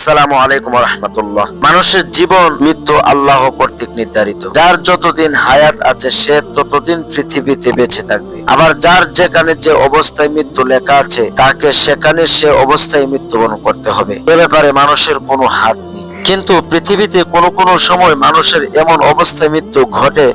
আসসালামু আলাইকুম রাহমাতুল্লাহ। মানুষের জীবন মৃত্যু আল্লাহ কর্তৃক নির্ধারিত। যার যতদিন হায়াত আছে সে ততদিন পৃথিবীতে বেঁচে থাকবে। আবার যার যেখানে যে অবস্থায় মৃত্যু লেখা আছে তাকে সেখানে সে অবস্থায় মৃত্যুবরণ করতে হবে। এ ব্যাপারে মানুষের কোনো হাত নেই। কিন্তু পৃথিবীতে কোনো সময় মানুষের এমন অবস্থায় মৃত্যু ঘটে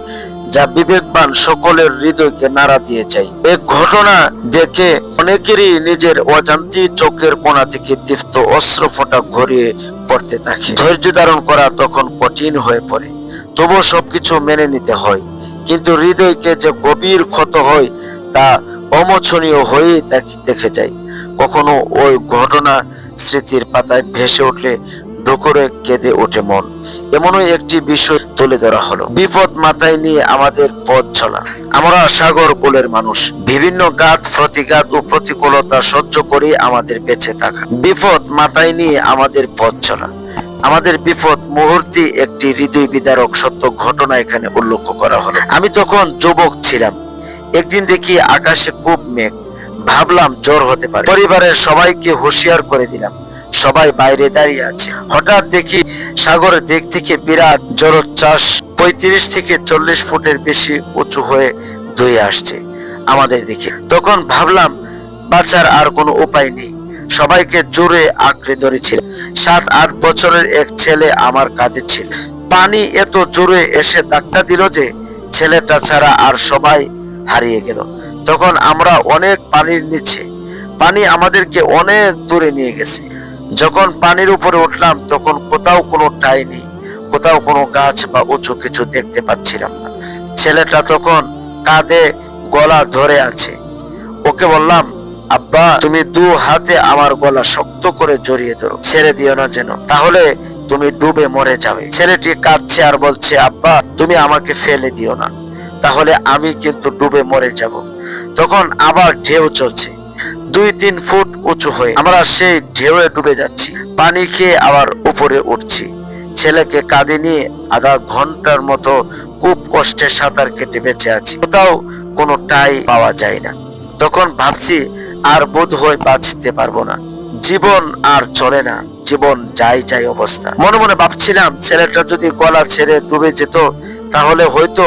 যা বিবেকবান সকলের হৃদয়কে নাড়া দিয়ে যায়। এক ঘটনা দেখে অনেকেরই নিজের অজান্তে চোখের কোণা থেকে তীব্র অশ্রুফোঁটা গড়িয়ে পড়তে থাকে। ধৈর্য ধারণ করা তখন কঠিন হয়ে পড়ে, তবুও সবকিছু মেনে নিতে হয়। কিন্তু হৃদয়কে যে গভীর ক্ষত হয় তা অমোচনীয় হয়ে দেখে যায়। কখনো ওই ঘটনা স্মৃতির পাতায় ভেসে উঠলে ডোকরে কেঁদে ওঠে মন। এমনই একটি বিষয় তুলে ধরা হলো। বিপদ মাথায় নিয়ে আমাদের পথ চলা। আমরা সাগর কুলের মানুষ। বিভিন্ন ঘাত প্রতিঘাত ও প্রতিকূলতা সহ্য করে আমাদের বেঁচে থাকা। বিপদ মাথায় নিয়ে আমাদের পথ চলা। আমাদের বিপদ মুহূর্তে একটি হৃদয় বিদারক সত্য ঘটনা এখানে উল্লেখ করা হলো। আমি তখন যুবক ছিলাম। একদিন দেখি আকাশে খুব মেঘ। ভাবলাম জ্বর হতে পারে। পরিবারের সবাইকে হুঁশিয়ার করে দিলাম। সবাই বাইরে দাঁড়িয়ে আছে। হঠাৎ দেখি সাগরের দিক থেকে বিরাট জলোচ্ছ্বাস 35 থেকে 40 ফুটের বেশি উঁচু হয়ে ধুয়ে আসছে আমাদের দিকে। তখন ভাবলাম বাঁচার আর কোনো উপায় নেই। সবাইকে জোরে আঁকড়ে ধরেছিল। 7-8 বছরের এক ছেলে আমার কাঁধে ছিল। পানি এত জোরে এসে ধাক্কা দিল যে ছেলেটা ছাড়া আর সবাই হারিয়ে গেল। তখন আমরা অনেক পানির নিচে। পানি আমাদেরকে অনেক দূরে নিয়ে গেছে। যখন পানির উপরে উঠলাম তখন কোথাও কোনো ঠাঁই নেই, কোথাও কোনো গাছ বা উঁচু কিছু দেখতে পাচ্ছিলাম না। ছেলেটা তখন কাঁধে গলা ধরে আছে। ওকে বললাম, আব্বা তুমি 2 হাতে আমার গলা শক্ত করে জড়িয়ে ধরো, ছেড়ে দিও না যেন, তাহলে তুমি ডুবে মরে যাবে। ছেলেটি কাঁদছে আর বলছে, আব্বা তুমি আমাকে ফেলে দিও না, তাহলে আমি কিন্তু ডুবে মরে যাব। তখন আবার ঢেউ চলছে 2-3 ফুট উঁচু হয়ে। আমরা সেই ঢেউয়ে ডুবে যাচ্ছি। পানি খেয়ে আবার উপরে উঠছি। ছেলেকে কাঁধে নিয়ে আধা ঘন্টার মতো খুব কষ্টে সাঁতার কেটে বেঁচে আছি। কোথাও কোনো ঠাঁই পাওয়া যায় না। তখন ভাবছি আর বোধ হয় বাঁচতে পারবো না। জীবন আর চলে না, জীবন যাই অবস্থা। মনে মনে ভাবছিলাম ছেলেটা যদি গলা ছেড়ে ডুবে যেত তাহলে হয়তো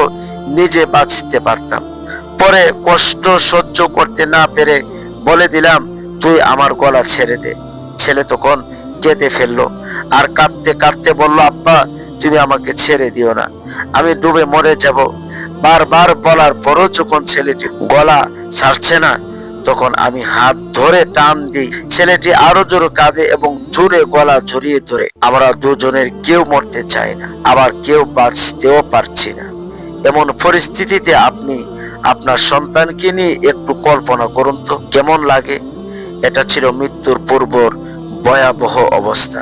নিজে বাঁচতে পারতাম। পরে কষ্ট সহ্য করতে না পেরে বলে দিলাম, তুই আমার গলা ছেড়ে দে। ছেলে তখন কেঁদে ফেললো আর কাঁদতে কাঁদতে বলল, আব্বা তুমি আমাকে ছেড়ে দিও না, আমি ডুবে মরে যাব। বারবার বলার পরও যখন ছেলেটি গলা ছাড়ছে না তখন আমি হাত ধরে টান দিই। ছেলেটি আরো জোরে কাঁদে এবং জোরে গলা জড়িয়ে ধরে। আমরা দুজনের কেউ মরতে চাই না, আবার কেউ বাঁচতেও পারছি না। এমন পরিস্থিতিতে আপনি আপনার সন্তানকে নিয়ে একটু কল্পনা করুন তো কেমন লাগে। এটা ছিল মৃত্যুর পূর্বর ভয়াবহ অবস্থা।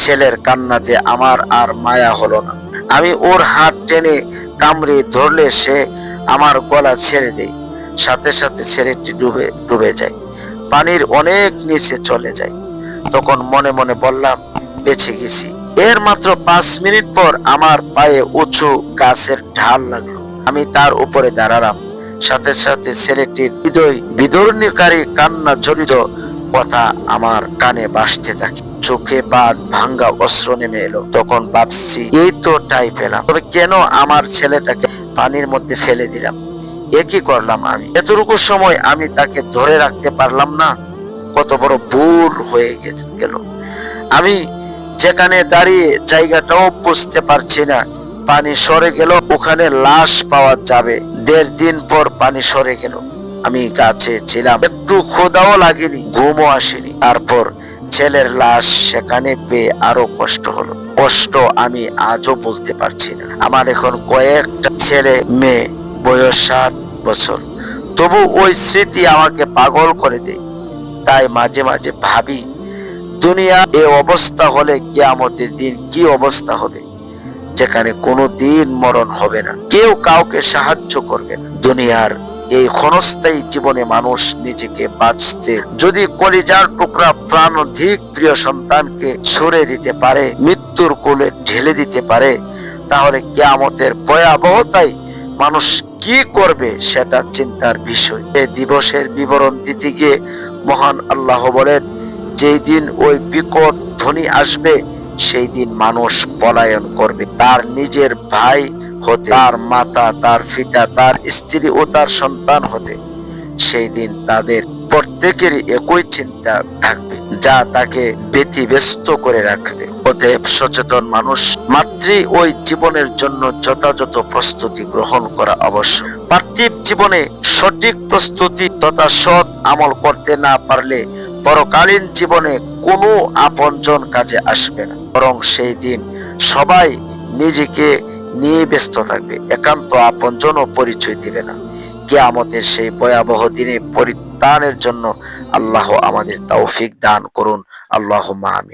ছেলের কান্নাতে আমার আর মায়া হলো না। আমি ওর হাত টেনে কামড়ে ধরলে সে আমার গলা ছেড়ে দেয়। সাথে সাথে ছেলেটি ডুবে যায়, পানির অনেক নিচে চলে যায়। তখন মনে মনে বললাম, বেঁচে গেছি। এর মাত্র 5 মিনিট পর আমার পায়ে উঁচু গাছের ঢাল লাগলো। আমি তার উপরে দাঁড়ালাম। সাথে সাথে ছেলেটির হৃদয় বিদরণীকারী কান্না জড়িত কথা আমার কানে বাজতে থাকে। চোখে বাদ ভাঙ্গা অশ্রু নেমে এলো। তখন ভাবছি, এই তো ঠাঁই পেলাম, তবে কেন আমার ছেলেটাকে পানির মধ্যে ফেলে দিলাম? একই করলাম আমি। এতটুকু সময় আমি তাকে ধরে রাখতে পারলাম না। কত বড় ভুল হয়ে গেল। আমি যেখানে দাঁড়িয়ে জায়গাটাও বুঝতে পারছি না। পানি সরে গেল, ওখানে লাশ পাওয়া যাবে। 1.5 দিন পর পানি সরে গেল। আমি গাছে ছিলাম, একটু ক্ষুধাও লাগেনি, ঘুমও আসেনি। তারপর ছেলের লাশ সেখানে পেয়ে আরো কষ্ট হলো। কষ্ট আমি আজও বলতে পারছি না। আমার এখন কয়েকটা ছেলে মেয়ে, বয়স 7 বছর। তবু ওই স্মৃতি আমাকে পাগল করে দেয়। তাই মাঝে মাঝে ভাবি, দুনিয়া এ অবস্থা হলে কিয়ামতের দিন কি অবস্থা হবে, যেখানে কোনো দিন মরণ হবে না, কেউ কাউকে সাহায্য করবে না। দুনিয়ার এই ক্ষণস্থায়ী জীবনে মানুষ নিজেকে বাঁচতে যদি কলিজার টুকরা প্রাণাধিক প্রিয় সন্তানকে ছুড়ে দিতে পারে, মৃত্যুর কোলে ঢেলে দিতে পারে, তাহলে কিয়ামতের ভয়াবহতায় মানুষ কি করবে সেটা চিন্তার বিষয়। এই দিবসের বিবরণ দিতে গিয়ে মহান আল্লাহ বলেন, যেই দিন ওই বিকট ধ্বনি আসবে, সেই দিন মানুষ পলায়ন করবে, তার নিজের ভাই হতে, তার মাতা, তার পিতা, তার স্ত্রী ও তার সন্তান হতে। সেই দিন তাদের প্রত্যেকেরই একই চিন্তা থাকবে, যা তাকে ব্যতিব্যস্ত করে রাখবে। অতএব সচেতন মানুষ মাত্রই ওই জীবনের জন্য যথাযথ প্রস্তুতি গ্রহণ করা আবশ্যক। পার্থিব জীবনে সঠিক প্রস্তুতি তথা সৎ আমল করতে না পারলে পরকালীন জীবনে কোনো আপনজন কাজে আসবে না, বরং সেই দিন সবাই নিজেকে নিয়ে ব্যস্ত থাকবে, একান্ত আপনজনও পরিচয় দিবে না। কিয়ামতের সেই ভয়াবহ দিনে পরিত্রাণের জন্য আল্লাহ আমাদের তৌফিক দান করুন। আল্লাহুম্মা আমিন।